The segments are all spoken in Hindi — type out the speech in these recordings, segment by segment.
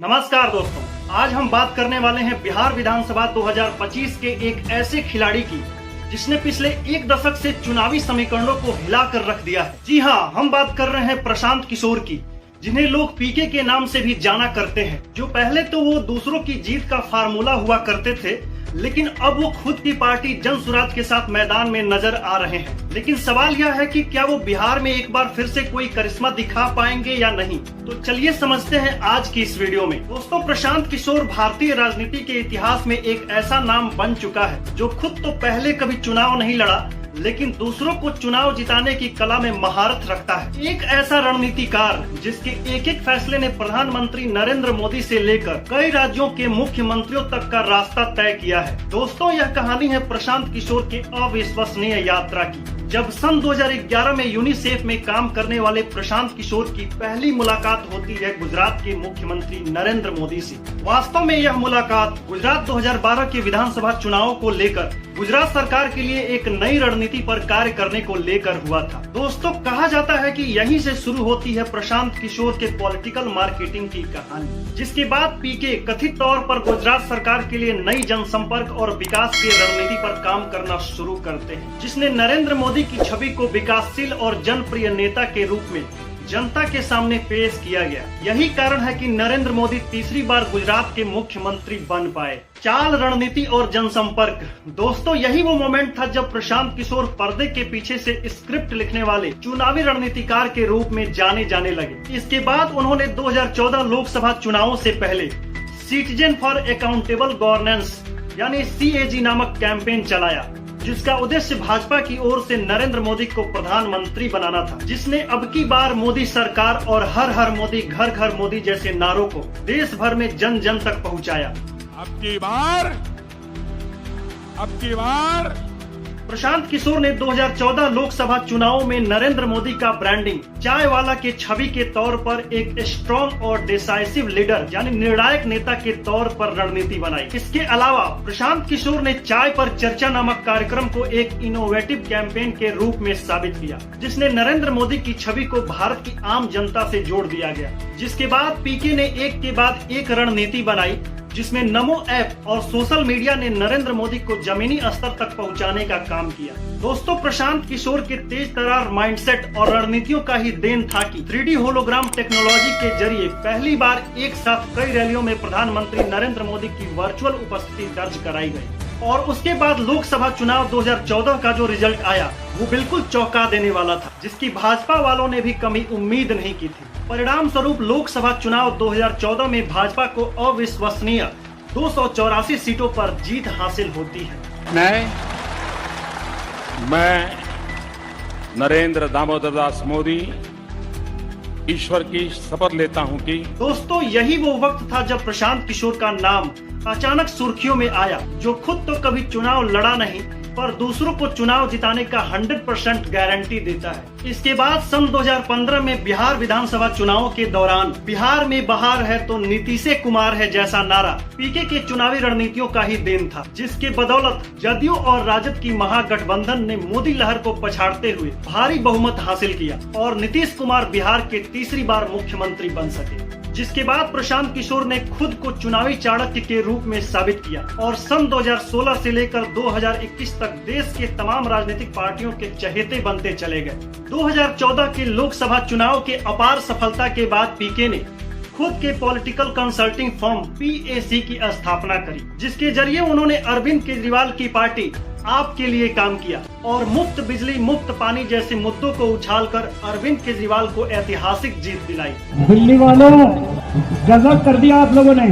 नमस्कार दोस्तों, आज हम बात करने वाले हैं बिहार विधानसभा 2025 के एक ऐसे खिलाड़ी की जिसने पिछले एक दशक से चुनावी समीकरणों को हिलाकर रख दिया है। जी हाँ, हम बात कर रहे हैं प्रशांत किशोर की, जिन्हें लोग पीके के नाम से भी जाना करते हैं। जो पहले तो वो दूसरों की जीत का फार्मूला हुआ करते थे, लेकिन अब वो खुद की पार्टी जन सुराज के साथ मैदान में नजर आ रहे हैं। लेकिन सवाल यह है कि क्या वो बिहार में एक बार फिर से कोई करिश्मा दिखा पाएंगे या नहीं। तो चलिए समझते हैं आज की इस वीडियो में। दोस्तों, प्रशांत किशोर भारतीय राजनीति के इतिहास में एक ऐसा नाम बन चुका है जो खुद तो पहले कभी चुनाव नहीं लड़ा, लेकिन दूसरों को चुनाव जिताने की कला में महारत रखता है। एक ऐसा रणनीतिकार जिसके एक एक फैसले ने प्रधानमंत्री नरेंद्र मोदी से लेकर कई राज्यों के मुख्यमंत्रियों तक का रास्ता तय किया है। दोस्तों, यह कहानी है प्रशांत किशोर के अविश्वसनीय यात्रा की। जब सन 2011 में यूनिसेफ में काम करने वाले प्रशांत किशोर की पहली मुलाकात होती है गुजरात के मुख्यमंत्री नरेंद्र मोदी से। वास्तव में यह मुलाकात गुजरात 2012 के विधानसभा चुनावों को लेकर गुजरात सरकार के लिए एक नई रणनीति पर कार्य करने को लेकर हुआ था। दोस्तों, कहा जाता है कि यहीं से शुरू होती है प्रशांत किशोर के पॉलिटिकल मार्केटिंग की कहानी, जिसके बाद पीके कथित तौर पर गुजरात सरकार के लिए नई जनसंपर्क और विकास की रणनीति पर काम करना शुरू करते हैं, जिसने नरेंद्र मोदी की छवि को विकासशील और जनप्रिय नेता के रूप में जनता के सामने पेश किया गया। यही कारण है कि नरेंद्र मोदी तीसरी बार गुजरात के मुख्यमंत्री बन पाए। चाल, रणनीति और जनसंपर्क। दोस्तों, यही वो मोमेंट था जब प्रशांत किशोर पर्दे के पीछे से स्क्रिप्ट लिखने वाले चुनावी रणनीतिकार के रूप में जाने जाने लगे। इसके बाद उन्होंने 2014 लोकसभा चुनावों से पहले सिटीजन फॉर अकाउंटेबल गवर्नेंस यानी CAG नामक कैंपेन चलाया, जिसका उद्देश्य भाजपा की ओर से नरेंद्र मोदी को प्रधानमंत्री बनाना था, जिसने अब की बार मोदी सरकार और हर हर मोदी घर घर मोदी जैसे नारों को देश भर में जन जन तक पहुंचाया। अब की बार प्रशांत किशोर ने 2014 लोकसभा चुनावों में नरेंद्र मोदी का ब्रांडिंग चाय वाला के छवि के तौर पर एक स्ट्रॉन्ग और डिसाइसिव लीडर यानी निर्णायक नेता के तौर पर रणनीति बनाई। इसके अलावा प्रशांत किशोर ने चाय पर चर्चा नामक कार्यक्रम को एक इनोवेटिव कैंपेन के रूप में साबित किया, जिसने नरेंद्र मोदी की छवि को भारत की आम जनता से जोड़ दिया गया। जिसके बाद पीके ने एक के बाद एक रणनीति बनाई, जिसमें नमो ऐप और सोशल मीडिया ने नरेंद्र मोदी को जमीनी स्तर तक पहुंचाने का काम किया। दोस्तों, प्रशांत किशोर के तेज तर्रार माइंडसेट और रणनीतियों का ही देन था कि 3D होलोग्राम टेक्नोलॉजी के जरिए पहली बार एक साथ कई रैलियों में प्रधानमंत्री नरेंद्र मोदी की वर्चुअल उपस्थिति दर्ज कराई गई। और उसके बाद लोकसभा चुनाव 2014 का जो रिजल्ट आया वो बिल्कुल चौंका देने वाला था, जिसकी भाजपा वालों ने भी कमी उम्मीद नहीं की थी। परिणाम स्वरूप लोकसभा चुनाव 2014 में भाजपा को अविश्वसनीय 284 सीटों पर जीत हासिल होती है। मैं नरेंद्र दामोदर दास मोदी ईश्वर की शपथ लेता हूं कि दोस्तों, यही वो वक्त था जब प्रशांत किशोर का नाम अचानक सुर्खियों में आया, जो खुद तो कभी चुनाव लड़ा नहीं पर दूसरों को चुनाव जिताने का 100% गारंटी देता है। इसके बाद सन 2015 में बिहार विधानसभा चुनावों के दौरान बिहार में बहार है तो नीतीश कुमार है जैसा नारा पीके के चुनावी रणनीतियों का ही देन था, जिसके बदौलत जदयू और राजद की महागठबंधन ने मोदी लहर को पछाड़ते हुए भारी बहुमत हासिल किया और नीतीश कुमार बिहार के तीसरी बार मुख्यमंत्री बन सके। जिसके बाद प्रशांत किशोर ने खुद को चुनावी चाणक्य के रूप में साबित किया और सन 2016 से लेकर 2021 तक देश के तमाम राजनीतिक पार्टियों के चहेते बनते चले गए। 2014 के लोकसभा चुनाव के अपार सफलता के बाद पीके ने खुद के पॉलिटिकल कंसल्टिंग फर्म PAC की स्थापना करी, जिसके जरिए उन्होंने अरविंद केजरीवाल की पार्टी आप के लिए काम किया और मुफ्त बिजली, मुफ्त पानी जैसे मुद्दों को उछालकर अरविंद केजरीवाल को ऐतिहासिक जीत दिलाई। दिल्ली वालों, गजब कर दिया आप लोगों ने,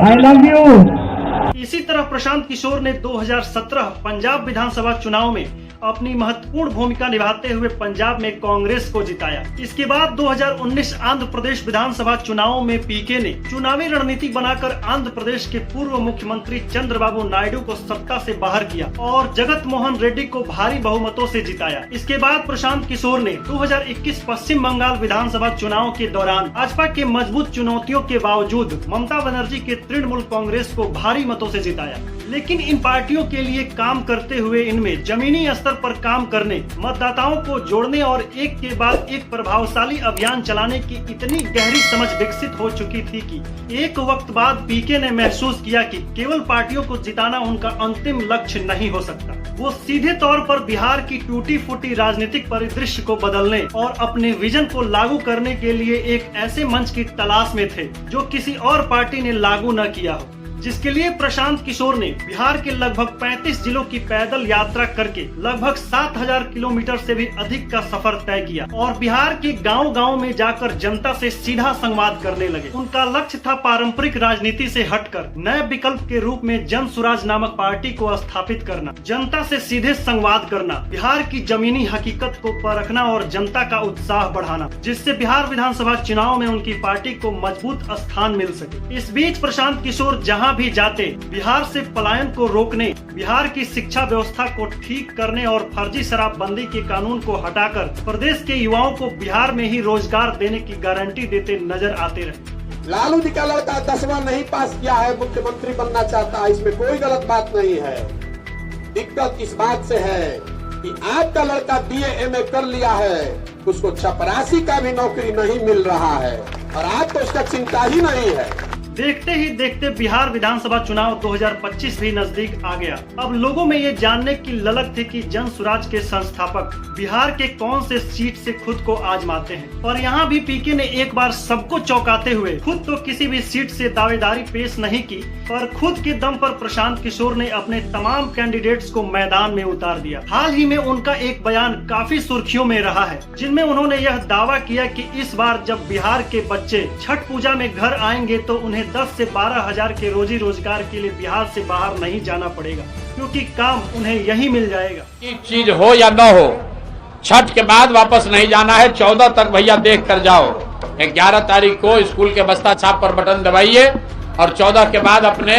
आई लव यू। इसी तरह प्रशांत किशोर ने 2017 पंजाब विधानसभा चुनाव में अपनी महत्वपूर्ण भूमिका निभाते हुए पंजाब में कांग्रेस को जिताया। इसके बाद 2019 आंध्र प्रदेश विधानसभा चुनावों में पीके ने चुनावी रणनीति बनाकर आंध्र प्रदेश के पूर्व मुख्यमंत्री चंद्रबाबू नायडू को सत्ता से बाहर किया और जगत मोहन रेड्डी को भारी बहुमतों से जिताया। इसके बाद प्रशांत किशोर ने 2021 पश्चिम बंगाल विधानसभा चुनाव के दौरान भाजपा के मजबूत चुनौतियों के बावजूद ममता बनर्जी के तृणमूल कांग्रेस को भारी मतों से जिताया। लेकिन इन पार्टियों के लिए काम करते हुए इनमें जमीनी स्तर पर काम करने, मतदाताओं को जोड़ने और एक के बाद एक प्रभावशाली अभियान चलाने की इतनी गहरी समझ विकसित हो चुकी थी कि एक वक्त बाद पीके ने महसूस किया कि केवल पार्टियों को जिताना उनका अंतिम लक्ष्य नहीं हो सकता। वो सीधे तौर पर बिहार की टूटी फूटी राजनीतिक परिदृश्य को बदलने और अपने विजन को लागू करने के लिए एक ऐसे मंच की तलाश में थे जो किसी और पार्टी ने लागू न किया हो, जिसके लिए प्रशांत किशोर ने बिहार के लगभग 35 जिलों की पैदल यात्रा करके लगभग 7000 किलोमीटर से भी अधिक का सफर तय किया और बिहार के गांव-गांव में जाकर जनता से सीधा संवाद करने लगे। उनका लक्ष्य था पारंपरिक राजनीति से हटकर नए विकल्प के रूप में जन सुराज नामक पार्टी को स्थापित करना, जनता से सीधे संवाद करना, बिहार की जमीनी हकीकत को परखना और जनता का उत्साह बढ़ाना, जिससे बिहार विधानसभा चुनाव में उनकी पार्टी को मजबूत स्थान मिल सके। इस बीच प्रशांत किशोर जहां भी जाते बिहार से पलायन को रोकने, बिहार की शिक्षा व्यवस्था को ठीक करने और फर्जी शराबबंदी के कानून को हटाकर प्रदेश के युवाओं को बिहार में ही रोजगार देने की गारंटी देते नजर आते रहे। लालू जी का लड़का 10वां नहीं पास किया है, मुख्यमंत्री बनना चाहता है, इसमें कोई गलत बात नहीं है। दिक्कत इस बात से है कि आपका लड़का BA MA कर लिया है, उसको चपरासी का भी नौकरी नहीं मिल रहा है और आपको उसका चिंता ही नहीं है। देखते ही देखते बिहार विधानसभा चुनाव 2025 भी नजदीक आ गया। अब लोगों में ये जानने की ललक थी कि जन सुराज के संस्थापक बिहार के कौन से सीट से खुद को आजमाते हैं। और यहाँ भी पीके ने एक बार सबको चौंकाते हुए खुद तो किसी भी सीट से दावेदारी पेश नहीं की, पर खुद के दम पर प्रशांत किशोर ने अपने तमाम कैंडिडेट्स को मैदान में उतार दिया। हाल ही में उनका एक बयान काफी सुर्खियों में रहा है, जिनमें उन्होंने यह दावा किया कि इस बार जब बिहार के बच्चे छठ पूजा में घर आएंगे तो उन्हें 10 से 12 हजार के रोजी रोजगार के लिए बिहार से बाहर नहीं जाना पड़ेगा, क्योंकि काम उन्हें यही मिल जाएगा। चीज हो या न हो, छठ के बाद वापस नहीं जाना है। 14 तक भैया देख कर जाओ। 11 तारीख को स्कूल के बस्ता छाप पर बटन दबाइए और 14 के बाद अपने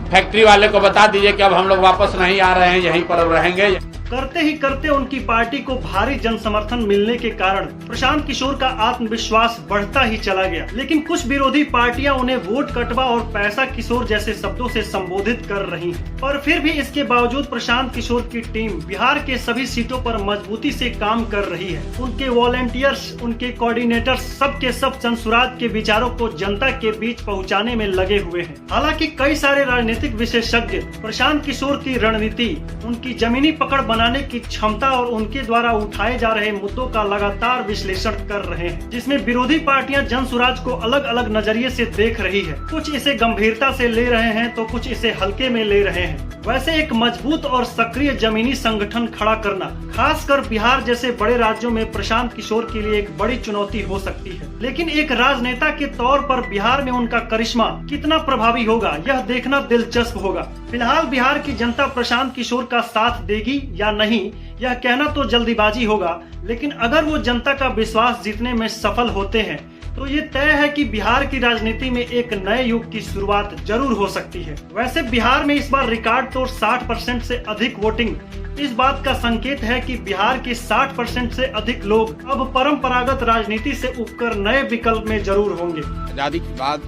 फैक्ट्री वाले को बता दीजिए कि अब हम लोग वापस नहीं आ रहे हैं, यहीं पर रहेंगे। करते ही करते उनकी पार्टी को भारी जन समर्थन मिलने के कारण प्रशांत किशोर का आत्मविश्वास बढ़ता ही चला गया। लेकिन कुछ विरोधी पार्टियां उन्हें वोट कटवा और पैसा किशोर जैसे शब्दों से संबोधित कर रही हैं। पर फिर भी इसके बावजूद प्रशांत किशोर की टीम बिहार के सभी सीटों पर मजबूती से काम कर रही है। उनके वॉलेंटियर्स, उनके कोऑर्डिनेटर्स सब के सब जन सुराज के विचारों को जनता के बीच पहुँचाने में लगे हुए हैं। हालांकि कई सारे राजनीतिक विशेषज्ञ प्रशांत किशोर की रणनीति, उनकी जमीनी पकड़ बनाने की क्षमता और उनके द्वारा उठाए जा रहे मुद्दों का लगातार विश्लेषण कर रहे हैं, जिसमें विरोधी पार्टियां जन सुराज को अलग अलग नजरिए से देख रही है। कुछ इसे गंभीरता से ले रहे हैं तो कुछ इसे हल्के में ले रहे हैं। वैसे एक मजबूत और सक्रिय जमीनी संगठन खड़ा करना खासकर बिहार जैसे बड़े राज्यों में प्रशांत किशोर के लिए एक बड़ी चुनौती हो सकती है। लेकिन एक राजनेता के तौर पर बिहार में उनका करिश्मा कितना प्रभावी होगा, यह देखना दिलचस्प होगा। फिलहाल बिहार की जनता प्रशांत किशोर का साथ देगी या नहीं, यह कहना तो जल्दीबाजी होगा। लेकिन अगर वो जनता का विश्वास जीतने में सफल होते हैं तो ये तय है कि बिहार की राजनीति में एक नए युग की शुरुआत जरूर हो सकती है। वैसे बिहार में इस बार रिकॉर्ड तोड़ 60% से अधिक वोटिंग इस बात का संकेत है कि बिहार के 60% से अधिक लोग अब परंपरागत राजनीति से उबकर नए विकल्प में जरूर होंगे। आजादी के बाद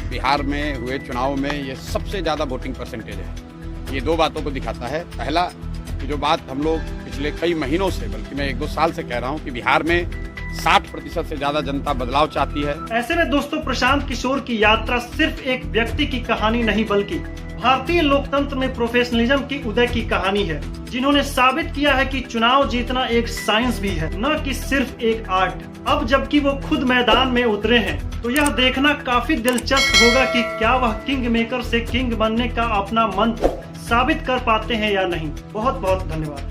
बिहार में हुए चुनाव में ये सबसे ज्यादा वोटिंग परसेंटेज है। ये दो बातों को दिखाता है। पहला, जो बात हम लोग पिछले कई महीनों से, बल्कि मैं 1-2 साल से कह रहा हूँ कि बिहार में 60% से ज्यादा जनता बदलाव चाहती है। ऐसे में दोस्तों प्रशांत किशोर की यात्रा सिर्फ एक व्यक्ति की कहानी नहीं बल्कि भारतीय लोकतंत्र में प्रोफेशनलिज्म की उदय की कहानी है, जिन्होंने साबित किया है कि चुनाव जीतना एक साइंस भी है, न कि सिर्फ एक आर्ट। अब जबकि वो खुद मैदान में उतरे हैं तो यह देखना काफी दिलचस्प होगा कि क्या वह किंग मेकर से किंग बनने का अपना मंत्र साबित कर पाते हैं या नहीं। बहुत बहुत धन्यवाद।